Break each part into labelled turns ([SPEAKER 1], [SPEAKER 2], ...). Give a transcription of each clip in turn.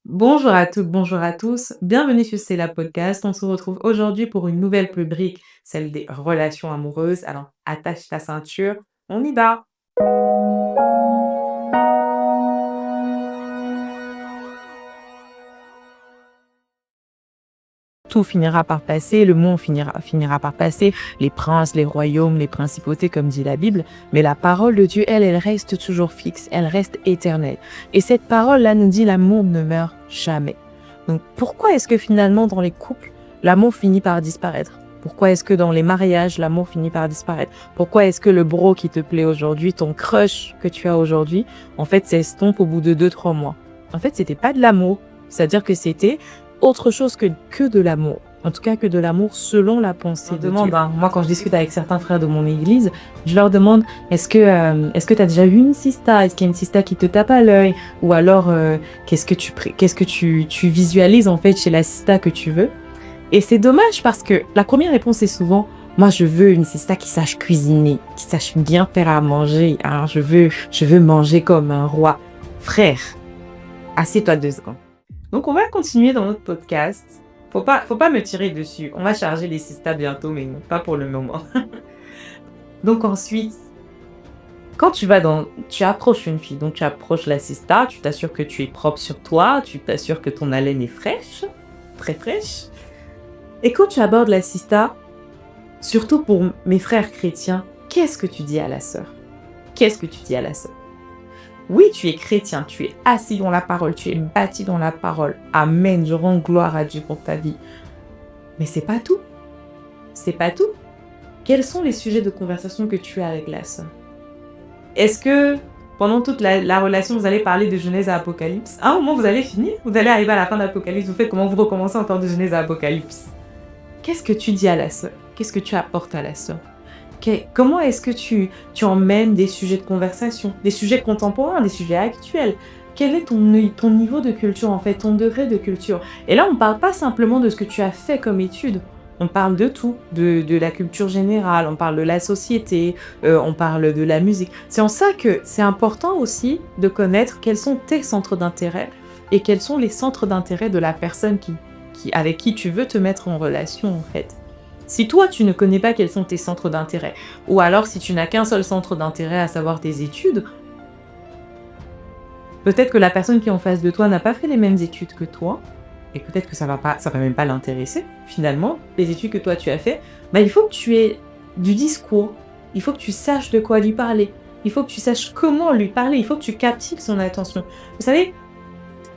[SPEAKER 1] Bonjour à toutes, bonjour à tous. Bienvenue sur C'est la podcast. On se retrouve aujourd'hui pour une nouvelle rubrique, celle des relations amoureuses. Alors, attache ta ceinture, on y va. Tout finira par passer, le monde finira par passer, les princes, les royaumes, les principautés, comme dit la Bible, mais la parole de Dieu, elle reste toujours fixe, elle reste éternelle. Et cette parole-là nous dit l'amour ne meurt jamais. Donc pourquoi est-ce que finalement dans les couples, l'amour finit par disparaître? Pourquoi est-ce que dans les mariages, l'amour finit par disparaître? Pourquoi est-ce que le bro qui te plaît aujourd'hui, ton crush que tu as aujourd'hui, en fait s'estompe au bout de 2, 3 mois? En fait, c'était pas de l'amour, c'est-à-dire que c'était autre chose que de l'amour. En tout cas, que de l'amour selon la pensée de Dieu. Moi, quand je discute avec certains frères de mon église, je leur demande est-ce que tu as déjà vu une sista? Est-ce qu'il y a une sista qui te tape à l'œil? Ou alors, qu'est-ce que tu visualises en fait chez la sista que tu veux? Et c'est dommage parce que la première réponse est souvent moi, je veux une sista qui sache cuisiner, qui sache bien faire à manger. Hein. Je veux manger comme un roi. Frère, assieds-toi 2 secondes. Donc, on va continuer dans notre podcast. Faut pas me tirer dessus. On va charger les sistas bientôt, mais non, pas pour le moment. Donc, ensuite, quand tu approches une fille, donc tu approches la sista, tu t'assures que tu es propre sur toi, tu t'assures que ton haleine est fraîche, très fraîche. Et quand tu abordes la sista, surtout pour mes frères chrétiens, qu'est-ce que tu dis à la sœur? Qu'est-ce que tu dis à la sœur? Oui, tu es chrétien, tu es assis dans la parole, tu es bâti dans la parole. Amen, je rends gloire à Dieu pour ta vie. Mais c'est pas tout. C'est pas tout. Quels sont les sujets de conversation que tu as avec la sœur? Est-ce que pendant toute la relation, vous allez parler de Genèse à Apocalypse? À un moment, vous allez finir, vous allez arriver à la fin d'Apocalypse, vous faites comment vous recommencez encore de Genèse à Apocalypse? Qu'est-ce que tu dis à la sœur? Qu'est-ce que tu apportes à la sœur? Comment est-ce que tu emmènes des sujets de conversation, des sujets contemporains, des sujets actuels? Quel est ton niveau de culture, en fait, ton degré de culture? Et là, on ne parle pas simplement de ce que tu as fait comme étude. On parle de tout, de la culture générale, on parle de la société, on parle de la musique. C'est en ça que c'est important aussi de connaître quels sont tes centres d'intérêt et quels sont les centres d'intérêt de la personne avec qui tu veux te mettre en relation, en fait. Si toi, tu ne connais pas quels sont tes centres d'intérêt, ou alors si tu n'as qu'un seul centre d'intérêt, à savoir tes études, peut-être que la personne qui est en face de toi n'a pas fait les mêmes études que toi, et peut-être que ça va même pas l'intéresser, finalement, les études que toi tu as fait. Il faut que tu aies du discours, il faut que tu saches de quoi lui parler, il faut que tu saches comment lui parler, il faut que tu captives son attention. Vous savez,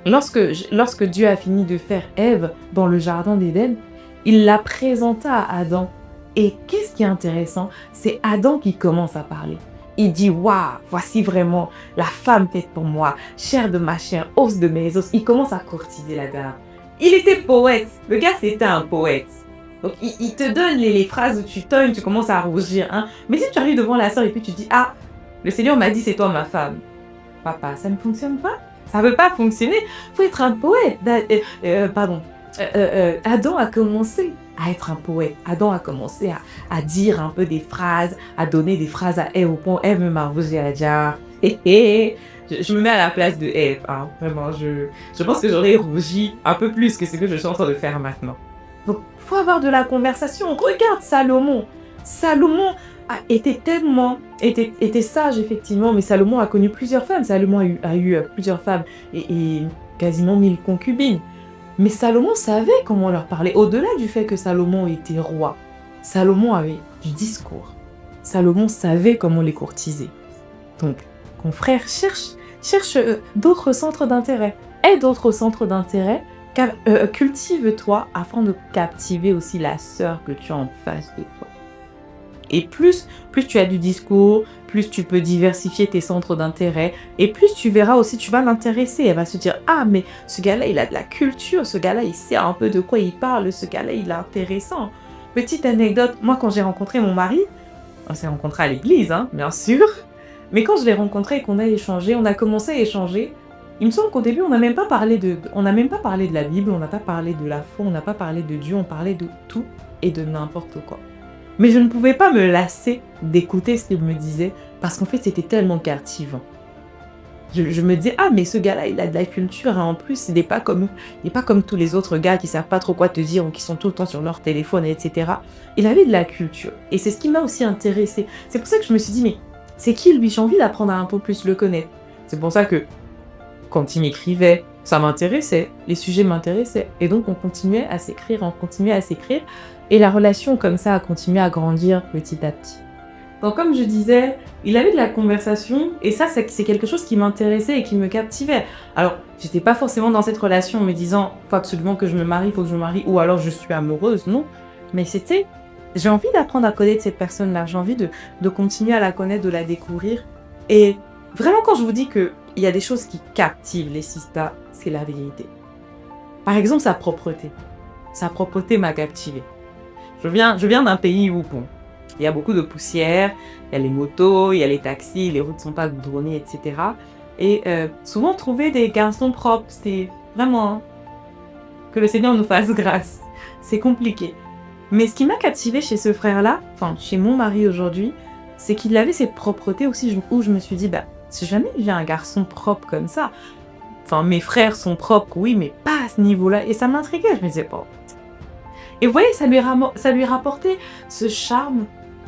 [SPEAKER 1] lorsque Dieu a fini de faire Ève dans le jardin d'Éden, il la présenta à Adam. Et qu'est-ce qui est intéressant? C'est Adam qui commence à parler. Il dit, waouh, voici vraiment la femme faite pour moi, chair de ma chair, os de mes os. Il commence à courtiser la dame. Il était poète. Le gars, c'était un poète. Donc, il te donne les phrases où tu tonnes, tu commences à rougir. Hein. Mais si tu arrives devant la sœur et puis tu dis, ah, le Seigneur m'a dit, c'est toi ma femme. Papa, ça ne fonctionne pas. Ça ne veut pas fonctionner. Il faut être un poète. Adam a commencé à être un poète. Adam a commencé à dire un peu des phrases, à donner des phrases à Ève au point. Ève me marvouille à dire. Je me mets à la place de Ève. Hein. Vraiment, je pense que j'aurais rougi un peu plus que ce que je suis en train de faire maintenant. Donc, il faut avoir de la conversation. Regarde Salomon. Salomon était sage, effectivement, mais Salomon a connu plusieurs femmes. Salomon a eu plusieurs femmes et quasiment 1000 concubines. Mais Salomon savait comment leur parler. Au-delà du fait que Salomon était roi, Salomon avait du discours. Salomon savait comment les courtiser. Donc, confrère, cherche d'autres centres d'intérêt. Aie d'autres centres d'intérêt. Cultive-toi afin de captiver aussi la sœur que tu as en face de toi. Et plus tu as du discours, plus tu peux diversifier tes centres d'intérêt, et plus tu verras aussi, tu vas l'intéresser. Elle va se dire, ah, mais ce gars-là, il a de la culture, ce gars-là, il sait un peu de quoi il parle, ce gars-là, il est intéressant. Petite anecdote, moi, quand j'ai rencontré mon mari, on s'est rencontrés à l'église, hein, bien sûr, mais quand je l'ai rencontré et qu'on a échangé, on a commencé à échanger, il me semble qu'au début, on n'a même pas parlé de la Bible, on n'a pas parlé de la foi, on n'a pas parlé de Dieu, on parlait de tout et de n'importe quoi. Mais je ne pouvais pas me lasser d'écouter ce qu'il me disait parce qu'en fait, c'était tellement captivant. je me disais, ah, mais ce gars-là, il a de la culture, hein. En plus, il n'est pas comme tous les autres gars qui savent pas trop quoi te dire ou qui sont tout le temps sur leur téléphone, etc. Il avait de la culture. Et c'est ce qui m'a aussi intéressée. C'est pour ça que je me suis dit, mais c'est qui lui? J'ai envie d'apprendre à un peu plus le connaître. C'est pour ça que quand il m'écrivait, ça m'intéressait, les sujets m'intéressaient. Et donc, on continuait à s'écrire. Et la relation, comme ça, a continué à grandir petit à petit. Donc, comme je disais, il avait de la conversation, et ça, c'est quelque chose qui m'intéressait et qui me captivait. Alors, j'étais pas forcément dans cette relation en me disant, faut absolument que je me marie, faut que je me marie, ou alors je suis amoureuse, non. Mais c'était, j'ai envie d'apprendre à connaître cette personne-là, j'ai envie de continuer à la connaître, de la découvrir. Et vraiment, quand je vous dis qu'il y a des choses qui captivent les sistas, c'est la vérité. Par exemple, sa propreté. Sa propreté m'a captivée. Je viens d'un pays où, bon, il y a beaucoup de poussière, il y a les motos, il y a les taxis, les routes sont pas goudronnées, etc. Et souvent, trouver des garçons propres, c'est vraiment, hein, que le Seigneur nous fasse grâce. C'est compliqué. Mais ce qui m'a captivée chez ce frère-là, enfin, chez mon mari aujourd'hui, c'est qu'il avait cette propreté aussi, où je me suis dit, bah, si jamais il y a un garçon propre comme ça, enfin, mes frères sont propres, oui, mais pas à ce niveau-là. Et ça m'intriguait, je me disais, bon. Et vous voyez, ça lui rapportait ce charme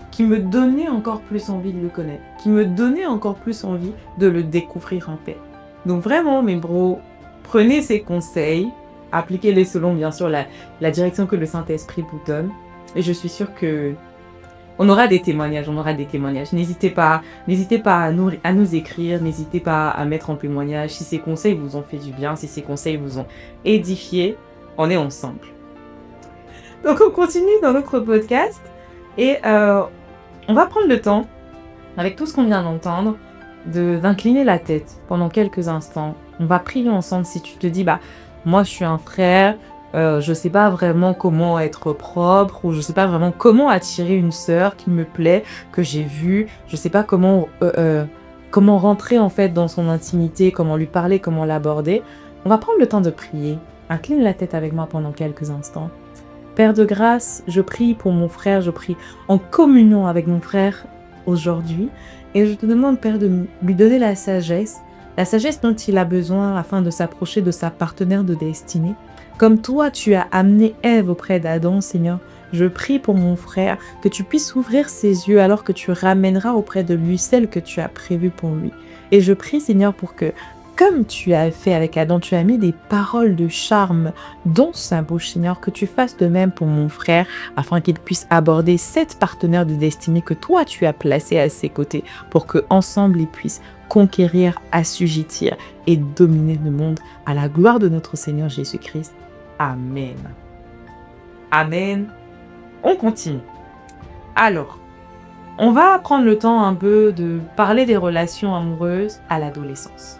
[SPEAKER 1] qui me donnait encore plus envie de le connaître, qui me donnait encore plus envie de le découvrir en paix. Donc vraiment, mes bros, prenez ces conseils, appliquez-les selon, bien sûr, la direction que le Saint-Esprit vous donne. Et je suis sûre que on aura des témoignages. N'hésitez pas à nous écrire, n'hésitez pas à mettre en témoignage. Si ces conseils vous ont fait du bien, si ces conseils vous ont édifié, on est ensemble. Donc on continue dans notre podcast et on va prendre le temps, avec tout ce qu'on vient d'entendre, d'incliner la tête pendant quelques instants. On va prier ensemble. Si tu te dis, bah, moi je suis un frère, je sais pas vraiment comment être propre, ou je sais pas vraiment comment attirer une sœur qui me plaît, que j'ai vue, je sais pas comment rentrer en fait dans son intimité, comment lui parler, comment l'aborder. On va prendre le temps de prier. Incline la tête avec moi pendant quelques instants. Père de grâce, je prie pour mon frère, je prie en communion avec mon frère aujourd'hui. Et je te demande, Père, de lui donner la sagesse dont il a besoin afin de s'approcher de sa partenaire de destinée. Comme toi, tu as amené Ève auprès d'Adam, Seigneur, je prie pour mon frère que tu puisses ouvrir ses yeux alors que tu ramèneras auprès de lui celle que tu as prévue pour lui. Et je prie, Seigneur, pour que, comme tu as fait avec Adam, tu as mis des paroles de charme dans sa bouche, Seigneur, que tu fasses de même pour mon frère, afin qu'il puisse aborder cette partenaire de destinée que toi tu as placée à ses côtés, pour qu'ensemble ils puissent conquérir, assujettir et dominer le monde à la gloire de notre Seigneur Jésus-Christ. Amen. Amen. On continue. Alors, on va prendre le temps un peu de parler des relations amoureuses à l'adolescence.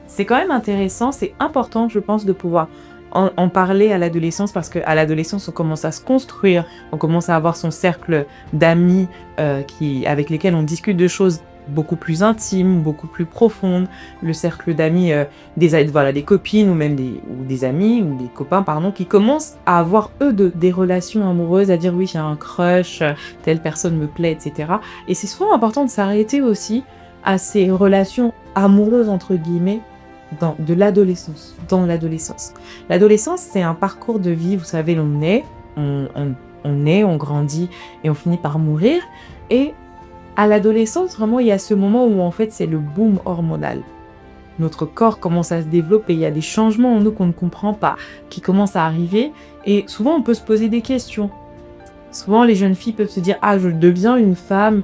[SPEAKER 1] C'est quand même intéressant, c'est important, je pense, de pouvoir en parler à l'adolescence, parce qu'à l'adolescence, on commence à se construire, on commence à avoir son cercle d'amis avec lesquels on discute de choses beaucoup plus intimes, beaucoup plus profondes, le cercle d'amis, des copines ou même des amis ou des copains, pardon, qui commencent à avoir, eux, des relations amoureuses, à dire oui, j'ai un crush, telle personne me plaît, etc. Et c'est souvent important de s'arrêter aussi à ces relations amoureuses, entre guillemets, dans l'adolescence. L'adolescence, c'est un parcours de vie, vous savez, on naît, on grandit et on finit par mourir. Et à l'adolescence, vraiment, il y a ce moment où en fait, c'est le boom hormonal. Notre corps commence à se développer, il y a des changements en nous qu'on ne comprend pas, qui commencent à arriver. Et souvent, on peut se poser des questions. Souvent, les jeunes filles peuvent se dire « Ah, je deviens une femme ».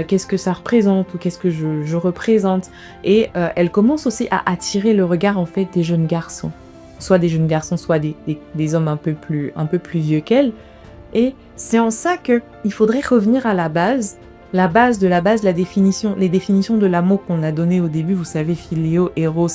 [SPEAKER 1] Qu'est-ce que ça représente ou qu'est-ce que je représente. Et elle commence aussi à attirer le regard en fait des jeunes garçons. Soit des jeunes garçons, soit des hommes un peu plus vieux qu'elle. Et c'est en ça qu'il faudrait revenir à la base, les définitions de l'amour qu'on a donné au début, vous savez, philéo, eros,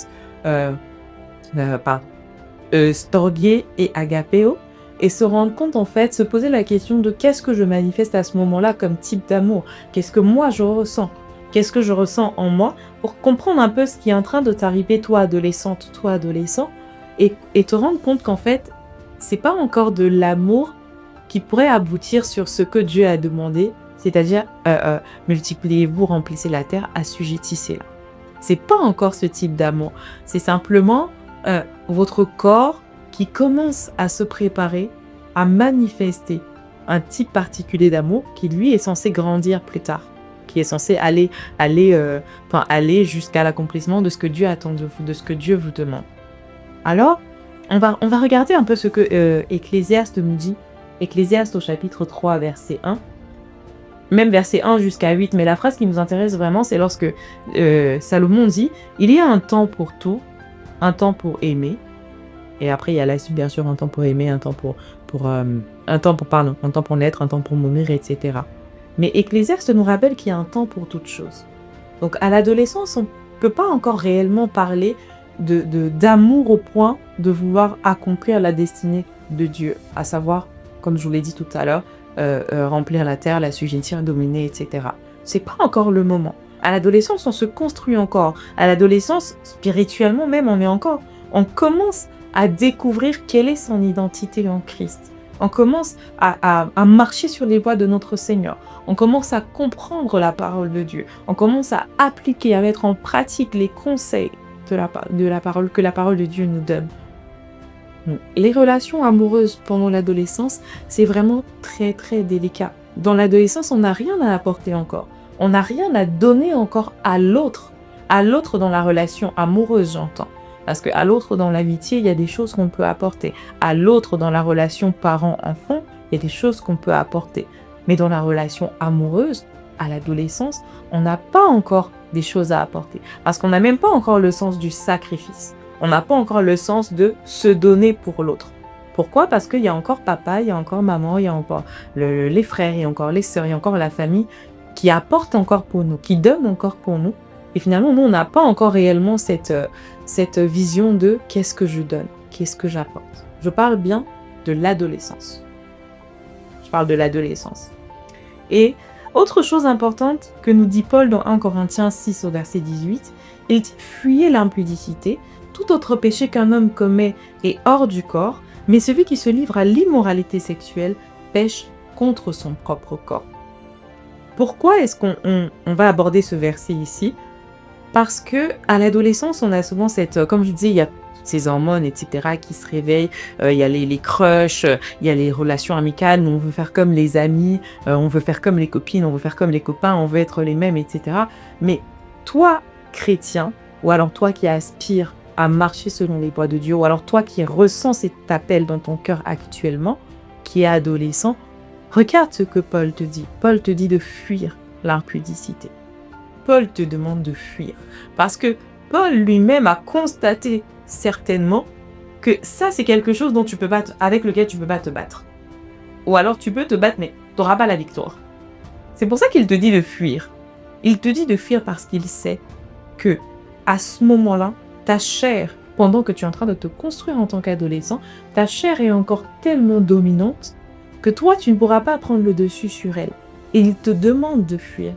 [SPEAKER 1] storgé et agapéo. Et se rendre compte, en fait, se poser la question de qu'est-ce que je manifeste à ce moment-là comme type d'amour. Qu'est-ce que moi je ressens? Qu'est-ce que je ressens en moi? Pour comprendre un peu ce qui est en train de t'arriver, toi adolescente, toi adolescent, et te rendre compte qu'en fait, c'est pas encore de l'amour qui pourrait aboutir sur ce que Dieu a demandé, c'est-à-dire multipliez-vous, remplissez la terre, assujettissez-la. C'est pas encore ce type d'amour. C'est simplement votre corps qui commence à se préparer à manifester un type particulier d'amour qui, lui, est censé grandir plus tard, qui est censé aller jusqu'à l'accomplissement de ce que Dieu attend de vous, de ce que Dieu vous demande. Alors, on va regarder un peu ce que Ecclésiaste nous dit. Ecclésiaste au chapitre 3, verset 1. Même verset 1 jusqu'à 8. Mais la phrase qui nous intéresse vraiment, c'est lorsque Salomon dit « Il y a un temps pour tout, un temps pour aimer. » Et après, il y a la suite, bien sûr, un temps pour aimer, un temps pour naître, un temps pour mourir, etc. Mais Ecclésiaste nous rappelle qu'il y a un temps pour toute chose. Donc, à l'adolescence, on ne peut pas encore réellement parler d'amour au point de vouloir accomplir la destinée de Dieu, à savoir, comme je vous l'ai dit tout à l'heure, remplir la terre, la sujettir, dominer, etc. C'est pas encore le moment. À l'adolescence, on se construit encore. À l'adolescence, spirituellement même, on commence à découvrir quelle est son identité en Christ. On commence à marcher sur les voies de notre Seigneur. On commence à comprendre la parole de Dieu. On commence à appliquer, à mettre en pratique les conseils de la parole que la parole de Dieu nous donne. Les relations amoureuses pendant l'adolescence, c'est vraiment très très délicat. Dans l'adolescence, on n'a rien à apporter encore. On n'a rien à donner encore à l'autre. À l'autre dans la relation amoureuse, j'entends. Parce qu'à l'autre dans l'amitié, il y a des choses qu'on peut apporter. À l'autre dans la relation parent-enfant, il y a des choses qu'on peut apporter. Mais dans la relation amoureuse, à l'adolescence, on n'a pas encore des choses à apporter. Parce qu'on n'a même pas encore le sens du sacrifice. On n'a pas encore le sens de se donner pour l'autre. Pourquoi? Parce qu'il y a encore papa, il y a encore maman, il y a encore les frères, il y a encore les sœurs, il y a encore la famille qui apporte encore pour nous, qui donne encore pour nous. Et finalement, nous, on n'a pas encore réellement cette vision de qu'est-ce que je donne, qu'est-ce que j'apporte. Je parle bien de l'adolescence. Je parle de l'adolescence. Et autre chose importante que nous dit Paul dans 1 Corinthiens 6 au verset 18, il dit « Fuyez l'impudicité, tout autre péché qu'un homme commet est hors du corps, mais celui qui se livre à l'immoralité sexuelle pêche contre son propre corps. » Pourquoi est-ce qu'on va aborder ce verset ici? Parce que à l'adolescence, on a souvent comme je disais, il y a ces hormones, etc., qui se réveillent, il y a les crushs, il y a les relations amicales, on veut faire comme les amis, on veut faire comme les copines, on veut faire comme les copains, on veut être les mêmes, etc. Mais toi, chrétien, ou alors toi qui aspires à marcher selon les voies de Dieu, ou alors toi qui ressens cet appel dans ton cœur actuellement, qui est adolescent, regarde ce que Paul te dit. Paul te dit de fuir l'impudicité. Paul te demande de fuir. Parce que Paul lui-même a constaté certainement que ça, c'est quelque chose dont avec lequel tu ne peux pas te battre. Ou alors tu peux te battre, mais tu n'auras pas la victoire. C'est pour ça qu'il te dit de fuir. Il te dit de fuir parce qu'il sait que à ce moment-là, ta chair, pendant que tu es en train de te construire en tant qu'adolescent, ta chair est encore tellement dominante que toi, tu ne pourras pas prendre le dessus sur elle. Et il te demande de fuir.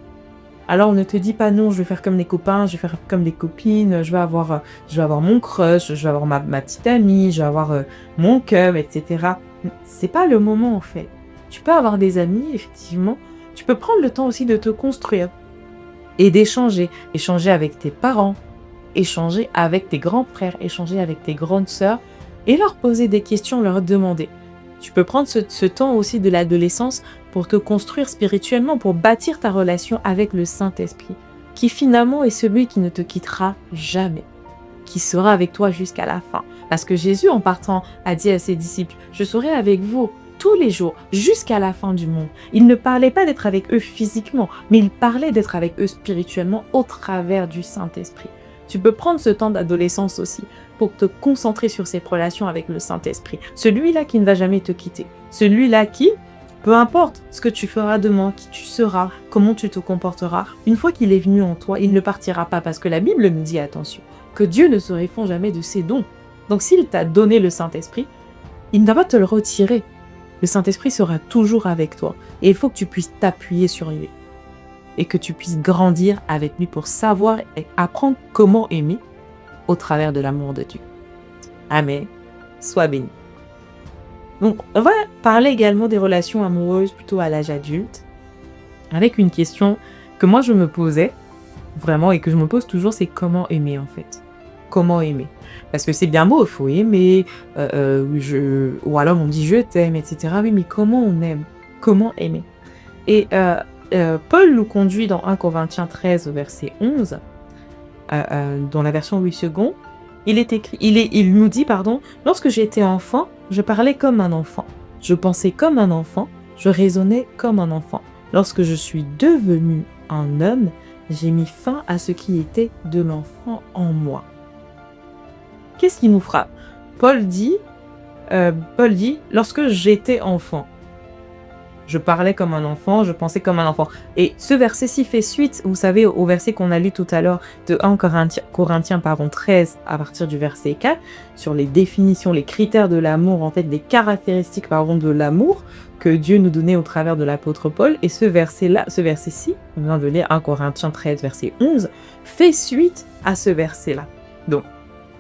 [SPEAKER 1] Alors, on ne te dit pas non, je vais faire comme les copains, je vais faire comme les copines, je vais avoir mon crush, je vais avoir ma petite amie, je vais avoir mon cœur, etc. C'est pas le moment, en fait. Tu peux avoir des amis, effectivement. Tu peux prendre le temps aussi de te construire et d'échanger. Échanger avec tes parents, échanger avec tes grands frères, échanger avec tes grandes sœurs et leur poser des questions, leur demander. Tu peux prendre ce temps aussi de l'adolescence pour te construire spirituellement, pour bâtir ta relation avec le Saint-Esprit, qui finalement est celui qui ne te quittera jamais, qui sera avec toi jusqu'à la fin. Parce que Jésus, en partant, a dit à ses disciples, « Je serai avec vous tous les jours, jusqu'à la fin du monde. » Il ne parlait pas d'être avec eux physiquement, mais il parlait d'être avec eux spirituellement au travers du Saint-Esprit. Tu peux prendre ce temps d'adolescence aussi pour te concentrer sur ces relations avec le Saint-Esprit. Celui-là qui ne va jamais te quitter. Celui-là qui, peu importe ce que tu feras demain, qui tu seras, comment tu te comporteras, une fois qu'il est venu en toi, il ne partira pas. Parce que la Bible nous dit, attention, que Dieu ne se réfond jamais de ses dons. Donc s'il t'a donné le Saint-Esprit, il ne va pas te le retirer. Le Saint-Esprit sera toujours avec toi. Et il faut que tu puisses t'appuyer sur lui. Et que tu puisses grandir avec lui pour savoir et apprendre comment aimer au travers de l'amour de Dieu. Amen. Sois béni. Donc, on va parler également des relations amoureuses plutôt à l'âge adulte, avec une question que moi je me posais. vraiment, et que je me pose toujours, c'est comment aimer en fait. Comment aimer? Parce que c'est bien beau, il faut aimer, ou alors on dit je t'aime, etc. Oui, mais comment on aime? Comment aimer? Et Paul nous conduit dans 1 Corinthiens 13, verset 11, dans la version Louis II, il nous dit, pardon, lorsque j'étais enfant, je parlais comme un enfant, je pensais comme un enfant, je raisonnais comme un enfant. Lorsque je suis devenu un homme, j'ai mis fin à ce qui était de l'enfant en moi. Qu'est-ce qui nous frappe? Paul dit, lorsque j'étais enfant, je parlais comme un enfant, je pensais comme un enfant. Et ce verset-ci fait suite, vous savez, au verset qu'on a lu tout à l'heure de 1 Corinthiens 13, à partir du verset 4, sur les définitions, les critères de l'amour, en fait, les caractéristiques, de l'amour que Dieu nous donnait au travers de l'apôtre Paul. Et ce verset-ci, on vient de lire 1 Corinthiens 13, verset 11, fait suite à ce verset-là. Donc,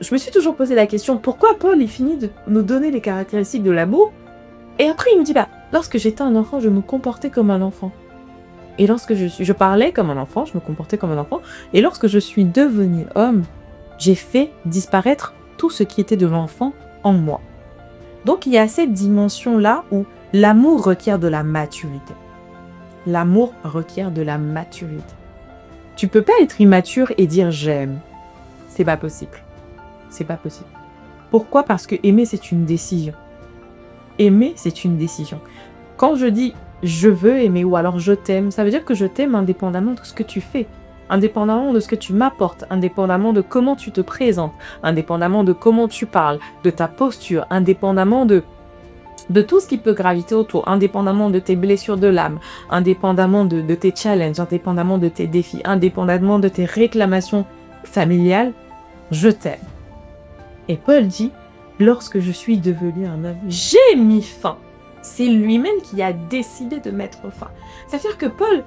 [SPEAKER 1] je me suis toujours posé la question, pourquoi Paul, il finit de nous donner les caractéristiques de l'amour? Et après, il me dit, lorsque j'étais un enfant, je me comportais comme un enfant. Et lorsque je parlais comme un enfant, je me comportais comme un enfant. Et lorsque je suis devenu homme, j'ai fait disparaître tout ce qui était de l'enfant en moi. Donc, il y a cette dimension-là où l'amour requiert de la maturité. L'amour requiert de la maturité. Tu peux pas être immature et dire j'aime. C'est pas possible. C'est pas possible. Pourquoi? Parce que aimer, c'est une décision. Aimer, c'est une décision. Quand je dis je veux aimer ou alors je t'aime, ça veut dire que je t'aime indépendamment de ce que tu fais, indépendamment de ce que tu m'apportes, indépendamment de comment tu te présentes, indépendamment de comment tu parles, de ta posture, indépendamment de tout ce qui peut graviter autour, indépendamment de tes blessures de l'âme, indépendamment de tes challenges, indépendamment de tes défis, indépendamment de tes réclamations familiales, je t'aime. Et Paul dit, lorsque je suis devenu un homme, j'ai mis fin. C'est lui-même qui a décidé de mettre fin. C'est-à-dire que Paul,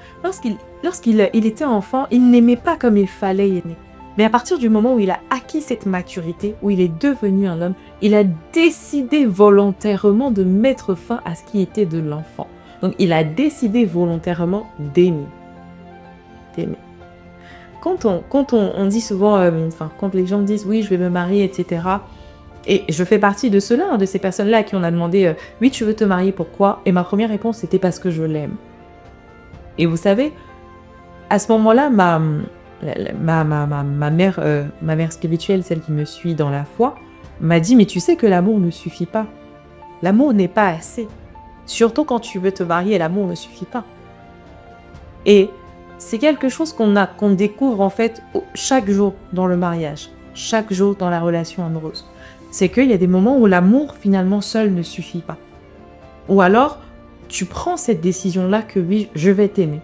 [SPEAKER 1] lorsqu'il était enfant, il n'aimait pas comme il fallait aimer. Mais à partir du moment où il a acquis cette maturité, où il est devenu un homme, il a décidé volontairement de mettre fin à ce qui était de l'enfant. Donc il a décidé volontairement d'aimer. D'aimer. Quand on dit souvent, quand les gens disent oui, je vais me marier, etc. Et je fais partie de ceux-là, de ces personnes-là à qui on a demandé oui, tu veux te marier, pourquoi? Et ma première réponse, c'était parce que je l'aime. Et vous savez, à ce moment-là, ma mère spirituelle, celle qui me suit dans la foi, m'a dit, mais tu sais que l'amour ne suffit pas. L'amour n'est pas assez. Surtout quand tu veux te marier, l'amour ne suffit pas. Et c'est quelque chose qu'on découvre en fait chaque jour dans le mariage, chaque jour dans la relation amoureuse. C'est qu'il y a des moments où l'amour finalement seul ne suffit pas. Ou alors, tu prends cette décision-là que oui, je vais t'aimer.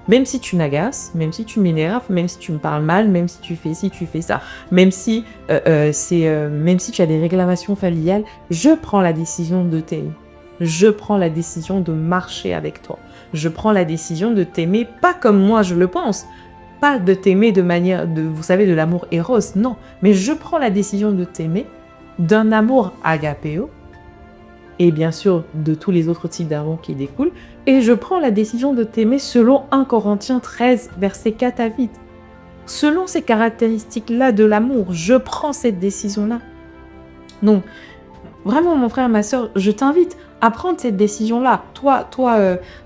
[SPEAKER 1] Même si tu m'agaces, même si tu m'énerves, même si tu me parles mal, même si tu fais ci, tu fais ça, même si tu as des réclamations familiales, je prends la décision de t'aimer. Je prends la décision de marcher avec toi. Je prends la décision de t'aimer pas comme moi je le pense. Pas de t'aimer de manière, vous savez, de l'amour éros, non. Mais je prends la décision de t'aimer d'un amour agapéo, et bien sûr de tous les autres types d'amour qui découlent, et je prends la décision de t'aimer selon 1 Corinthiens 13, verset 4 à 8. Selon ces caractéristiques-là de l'amour, je prends cette décision-là. Donc, vraiment, mon frère, ma soeur, je t'invite à prendre cette décision-là. Toi,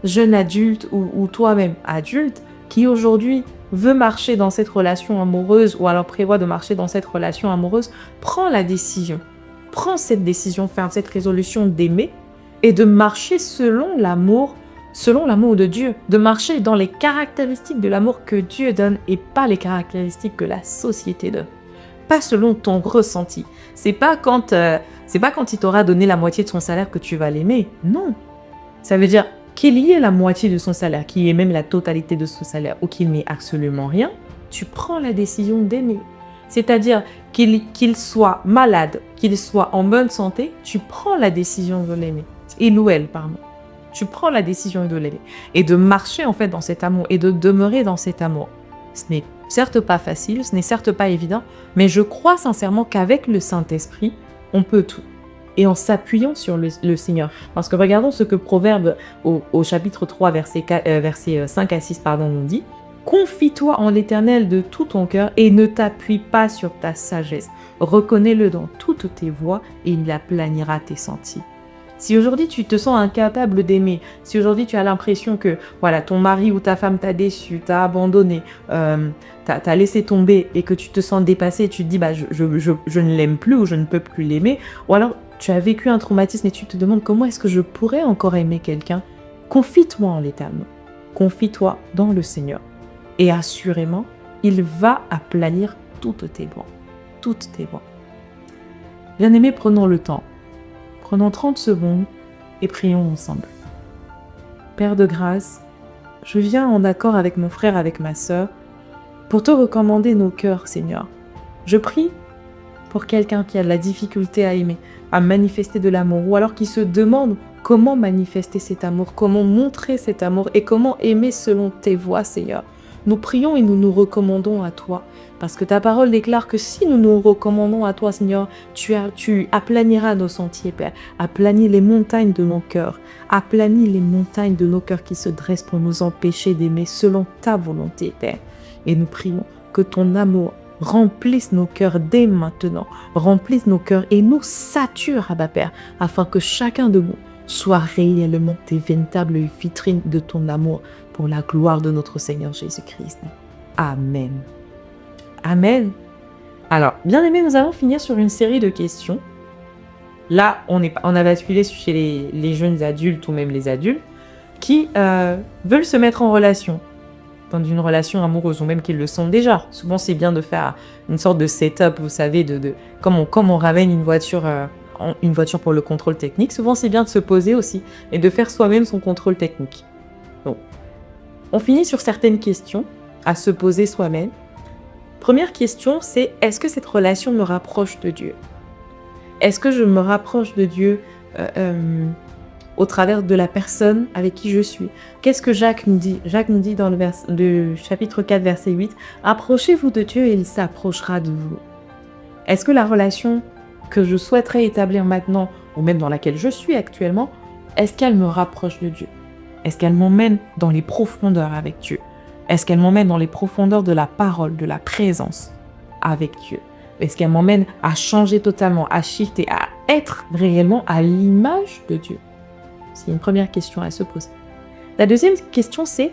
[SPEAKER 1] jeune adulte ou toi-même adulte, qui aujourd'hui veut marcher dans cette relation amoureuse ou alors prévoit de marcher dans cette relation amoureuse, prends la décision. Prends cette décision, fais cette résolution d'aimer et de marcher selon l'amour de Dieu, de marcher dans les caractéristiques de l'amour que Dieu donne et pas les caractéristiques que la société donne. Pas selon ton ressenti. C'est pas quand il t'aura donné la moitié de son salaire que tu vas l'aimer. Non. Ça veut dire qu'il y ait la moitié de son salaire, qu'il y ait même la totalité de son salaire ou qu'il n'ait absolument rien, tu prends la décision d'aimer. C'est-à-dire qu'il soit malade, qu'il soit en bonne santé, tu prends la décision de l'aimer. Il ou elle, pardon. Tu prends la décision de l'aimer. Et de marcher en fait dans cet amour et de demeurer dans cet amour. Ce n'est certes pas facile, ce n'est certes pas évident, mais je crois sincèrement qu'avec le Saint-Esprit, on peut tout. Et en s'appuyant sur le Seigneur. Parce que regardons ce que Proverbe au chapitre 3, verset 5 à 6, nous dit. « Confie-toi en l'Éternel de tout ton cœur et ne t'appuie pas sur ta sagesse. Reconnais-le dans toutes tes voies et il aplanira tes sentiers. Si aujourd'hui tu te sens incapable d'aimer, si aujourd'hui tu as l'impression que voilà ton mari ou ta femme t'a déçu, t'a abandonné, t'as laissé tomber et que tu te sens dépassé, tu te dis bah je ne l'aime plus ou je ne peux plus l'aimer, ou alors tu as vécu un traumatisme et tu te demandes comment est-ce que je pourrais encore aimer quelqu'un, confie-toi en l'Éternel, confie-toi dans le Seigneur et assurément il va aplanir toutes tes voies, toutes tes voies. Bien-aimés, prenons le temps. Prenons 30 secondes et prions ensemble. Père de grâce, je viens en accord avec mon frère, avec ma sœur, pour te recommander nos cœurs, Seigneur. Je prie pour quelqu'un qui a de la difficulté à aimer, à manifester de l'amour, ou alors qui se demande comment manifester cet amour, comment montrer cet amour et comment aimer selon tes voies, Seigneur. Nous prions et nous nous recommandons à toi, parce que ta parole déclare que si nous nous recommandons à toi, Seigneur, tu aplaniras nos sentiers, Père, aplanis les montagnes de nos cœurs, aplanis les montagnes de nos cœurs qui se dressent pour nous empêcher d'aimer selon ta volonté, Père. Et nous prions que ton amour remplisse nos cœurs dès maintenant, remplisse nos cœurs et nous sature, Abba Père, afin que chacun de nous soit réellement des véritables vitrines de ton amour pour la gloire de notre Seigneur Jésus-Christ. Amen. Amen. Alors, bien aimé, nous allons finir sur une série de questions. Là, on a basculé chez les jeunes adultes ou même les adultes qui veulent se mettre en relation, dans une relation amoureuse, ou même qu'ils le sont déjà. Souvent, c'est bien de faire une sorte de setup, vous savez, comme on ramène une voiture pour le contrôle technique. Souvent, c'est bien de se poser aussi et de faire soi-même son contrôle technique. Donc, on finit sur certaines questions à se poser soi-même. Première question, c'est est-ce que cette relation me rapproche de Dieu? Est-ce que je me rapproche de Dieu au travers de la personne avec qui je suis? Qu'est-ce que Jacques nous dit? Jacques nous dit dans le chapitre 4, verset 8, « Approchez-vous de Dieu et il s'approchera de vous. » Est-ce que la relation que je souhaiterais établir maintenant, ou même dans laquelle je suis actuellement, est-ce qu'elle me rapproche de Dieu? Est-ce qu'elle m'emmène dans les profondeurs avec Dieu? Est-ce qu'elle m'emmène dans les profondeurs de la parole, de la présence avec Dieu? Est-ce qu'elle m'emmène à changer totalement, à shifter, à être réellement à l'image de Dieu? C'est une première question à se poser. La deuxième question, c'est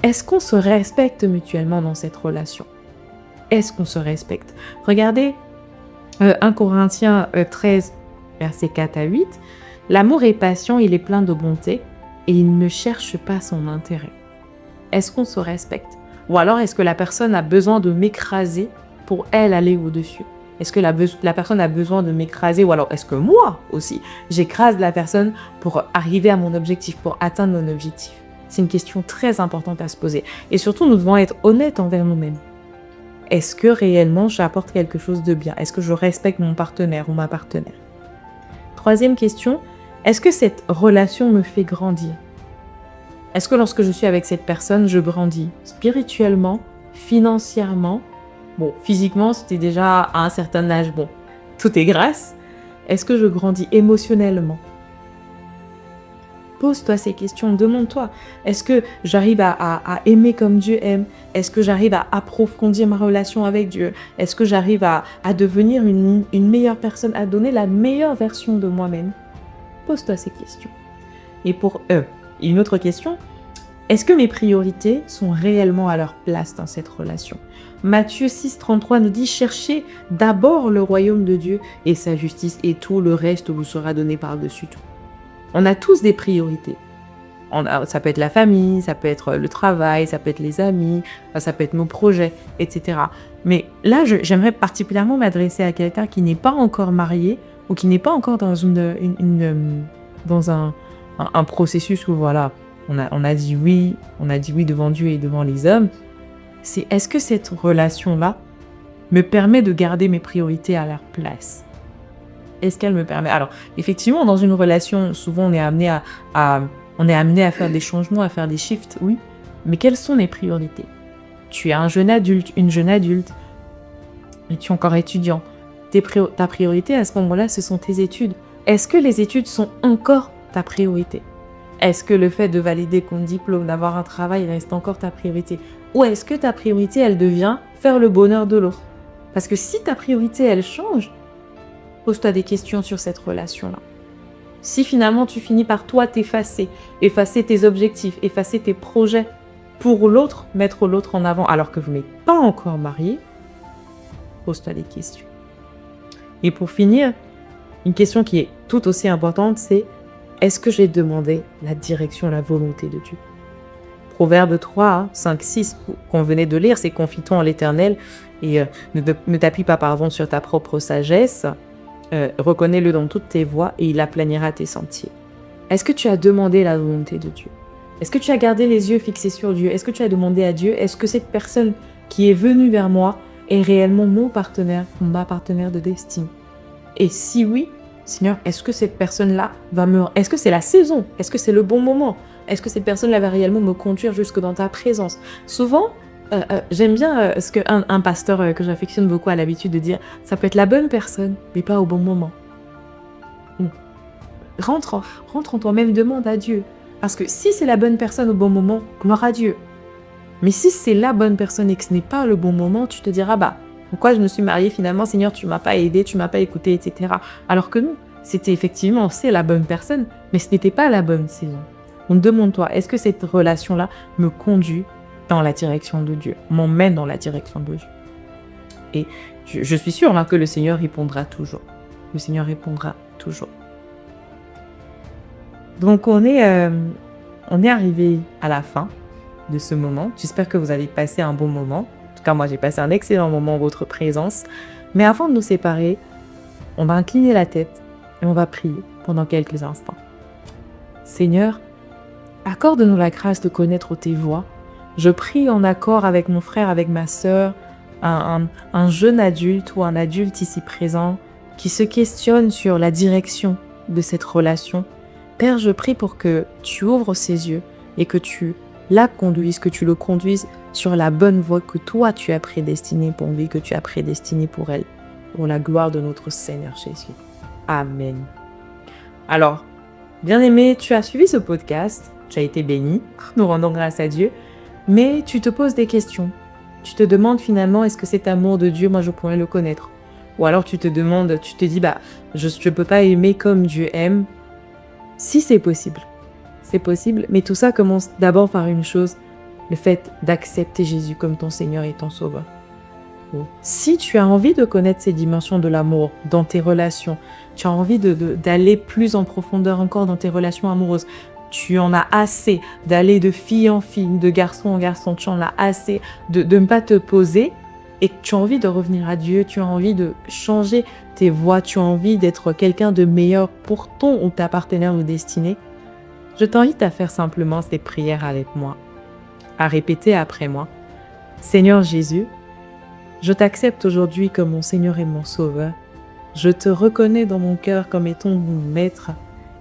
[SPEAKER 1] est-ce qu'on se respecte mutuellement dans cette relation? Est-ce qu'on se respecte? Regardez 1 Corinthiens 13, versets 4 à 8. « L'amour est patient, il est plein de bonté et il ne cherche pas son intérêt. » Est-ce qu'on se respecte? Ou alors est-ce que la personne a besoin de m'écraser pour elle aller au-dessus? Est-ce que la personne a besoin de m'écraser? Ou alors est-ce que moi aussi, j'écrase la personne pour arriver à mon objectif, pour atteindre mon objectif? C'est une question très importante à se poser. Et surtout, nous devons être honnêtes envers nous-mêmes. Est-ce que réellement j'apporte quelque chose de bien? Est-ce que je respecte mon partenaire ou ma partenaire? Troisième question, est-ce que cette relation me fait grandir? Est-ce que lorsque je suis avec cette personne, je grandis spirituellement, financièrement? Bon, physiquement, c'était déjà à un certain âge, bon, tout est grâce. Est-ce que je grandis émotionnellement? Pose-toi ces questions, demande-toi, est-ce que j'arrive à aimer comme Dieu aime? Est-ce que j'arrive à approfondir ma relation avec Dieu? Est-ce que j'arrive à devenir une meilleure personne, à donner la meilleure version de moi-même? Pose-toi ces questions. Et pour une autre question, est-ce que mes priorités sont réellement à leur place dans cette relation? Matthieu 6, 33 nous dit « Cherchez d'abord le royaume de Dieu et sa justice, et tout le reste vous sera donné par-dessus tout. » On a tous des priorités. Ça peut être la famille, ça peut être le travail, ça peut être les amis, ça peut être nos projets, etc. Mais là, j'aimerais particulièrement m'adresser à quelqu'un qui n'est pas encore marié ou qui n'est pas encore dans dans un processus où voilà, on a dit oui devant Dieu et devant les hommes. C'est est-ce que cette relation-là me permet de garder mes priorités à leur place? Est-ce qu'elle me permet? Alors, effectivement, dans une relation, souvent on est amené à faire des changements, à faire des shifts, oui. Mais quelles sont les priorités? Tu es un jeune adulte, une jeune adulte, et tu es encore étudiant. Ta priorité à ce moment-là, ce sont tes études. Est-ce que les études sont encore ta priorité? Est-ce que le fait de valider ton diplôme, d'avoir un travail reste encore ta priorité? Ou est-ce que ta priorité, elle devient faire le bonheur de l'autre? Parce que si ta priorité, elle change, pose-toi des questions sur cette relation-là. Si finalement tu finis par toi t'effacer, effacer tes objectifs, effacer tes projets pour l'autre, mettre l'autre en avant alors que vous n'êtes pas encore marié, pose-toi des questions. Et pour finir, une question qui est tout aussi importante, c'est est-ce que j'ai demandé la direction, la volonté de Dieu? Proverbe 3, 5, 6 qu'on venait de lire, c'est confie-toi en l'Éternel et ne t'appuie pas sur ta propre sagesse. Reconnais-le dans toutes tes voies et il aplanira tes sentiers. Est-ce que tu as demandé la volonté de Dieu? Est-ce que tu as gardé les yeux fixés sur Dieu? Est-ce que tu as demandé à Dieu, est-ce que cette personne qui est venue vers moi est réellement mon partenaire, ma partenaire de destinée? Et si oui, Seigneur, est-ce que cette personne-là est-ce que c'est la saison? Est-ce que c'est le bon moment? Est-ce que cette personne-là va réellement me conduire jusque dans ta présence? Souvent, j'aime bien ce qu'un pasteur que j'affectionne beaucoup a l'habitude de dire, ça peut être la bonne personne, mais pas au bon moment. Rentre en toi-même, demande à Dieu. Parce que si c'est la bonne personne au bon moment, gloire à Dieu. Mais si c'est la bonne personne et que ce n'est pas le bon moment, tu te diras, pourquoi je me suis mariée finalement, Seigneur, tu m'as pas aidé, tu m'as pas écouté, etc. Alors que non, c'est la bonne personne, mais ce n'était pas la bonne saison. Donc demande-toi, est-ce que cette relation-là me conduit dans la direction de Dieu, m'emmène dans la direction de Dieu? Et je suis sûre que le Seigneur répondra toujours. Le Seigneur répondra toujours. Donc on est arrivé à la fin de ce moment. J'espère que vous avez passé un bon moment. En tout cas, moi, j'ai passé un excellent moment en votre présence. Mais avant de nous séparer, on va incliner la tête et on va prier pendant quelques instants. Seigneur, accorde-nous la grâce de connaître tes voies. Je prie en accord avec mon frère, avec ma sœur, un jeune adulte ou un adulte ici présent qui se questionne sur la direction de cette relation. Père, je prie pour que tu ouvres ses yeux et que tu la conduises, que tu le conduises sur la bonne voie que toi tu as prédestinée pour lui, que tu as prédestinée pour elle, pour la gloire de notre Seigneur Jésus. Amen. Alors, bien-aimé, tu as suivi ce podcast, tu as été béni, nous rendons grâce à Dieu, mais tu te poses des questions. Tu te demandes finalement, est-ce que cet amour de Dieu, moi je pourrais le connaître? Ou alors tu te demandes, tu te dis, je ne peux pas aimer comme Dieu aime. Si c'est possible, mais tout ça commence d'abord par une chose, le fait d'accepter Jésus comme ton Seigneur et ton Sauveur. Si tu as envie de connaître ces dimensions de l'amour dans tes relations, tu as envie d'aller plus en profondeur encore dans tes relations amoureuses, tu en as assez d'aller de fille en fille, de garçon en garçon, tu en as assez de ne pas te poser et tu as envie de revenir à Dieu, tu as envie de changer tes voies, tu as envie d'être quelqu'un de meilleur pour ton ou ta partenaire de destinée, je t'invite à faire simplement ces prières avec moi, à répéter après moi. Seigneur Jésus, je t'accepte aujourd'hui comme mon Seigneur et mon Sauveur. Je te reconnais dans mon cœur comme étant mon maître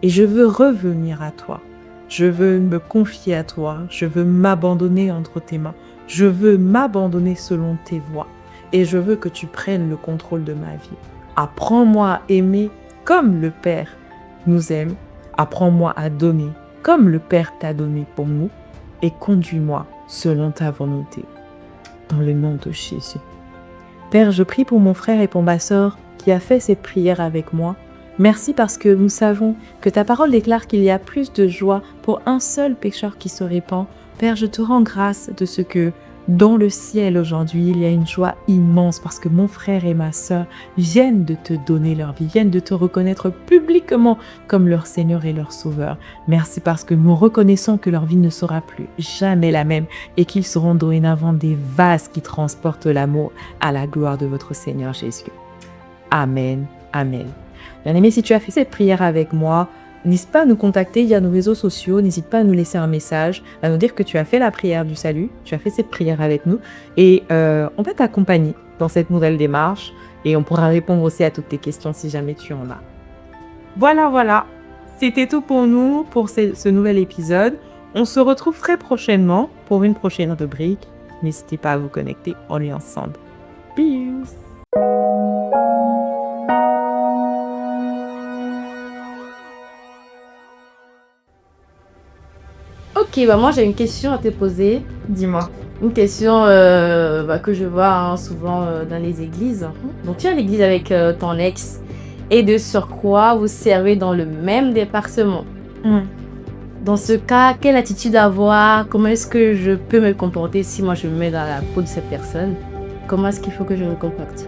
[SPEAKER 1] et je veux revenir à toi. Je veux me confier à toi. Je veux m'abandonner entre tes mains. Je veux m'abandonner selon tes voies et je veux que tu prennes le contrôle de ma vie. Apprends-moi à aimer comme le Père nous aime. Apprends-moi à donner comme le Père t'a donné pour nous et conduis-moi selon ta volonté. Dans le nom de Jésus. Père, je prie pour mon frère et pour ma sœur qui a fait ces prières avec moi. Merci parce que nous savons que ta parole déclare qu'il y a plus de joie pour un seul pécheur qui se répand. Père, je te rends grâce de ce que dans le ciel aujourd'hui, il y a une joie immense parce que mon frère et ma sœur viennent de te donner leur vie, viennent de te reconnaître publiquement comme leur Seigneur et leur Sauveur. Merci parce que nous reconnaissons que leur vie ne sera plus jamais la même et qu'ils seront dorénavant des vases qui transportent l'amour à la gloire de votre Seigneur Jésus. Amen. Amen. Bien-aimé, si tu as fait cette prière avec moi, n'hésite pas à nous contacter via nos réseaux sociaux, n'hésite pas à nous laisser un message, à nous dire que tu as fait la prière du salut, tu as fait cette prière avec nous et on va t'accompagner dans cette nouvelle démarche et on pourra répondre aussi à toutes tes questions si jamais tu en as. Voilà, c'était tout pour nous pour ce nouvel épisode. On se retrouve très prochainement pour une prochaine rubrique. N'hésitez pas à vous connecter, on est ensemble. Peace. Ok, moi j'ai une question à te poser.
[SPEAKER 2] Dis-moi.
[SPEAKER 1] Une question que je vois souvent dans les églises. Donc, tu es à l'église avec ton ex et de surcroît, vous servez dans le même département. Dans ce cas, quelle attitude avoir? Comment est-ce que je peux me comporter si moi je me mets dans la peau de cette personne? Comment est-ce qu'il faut que je me comporte?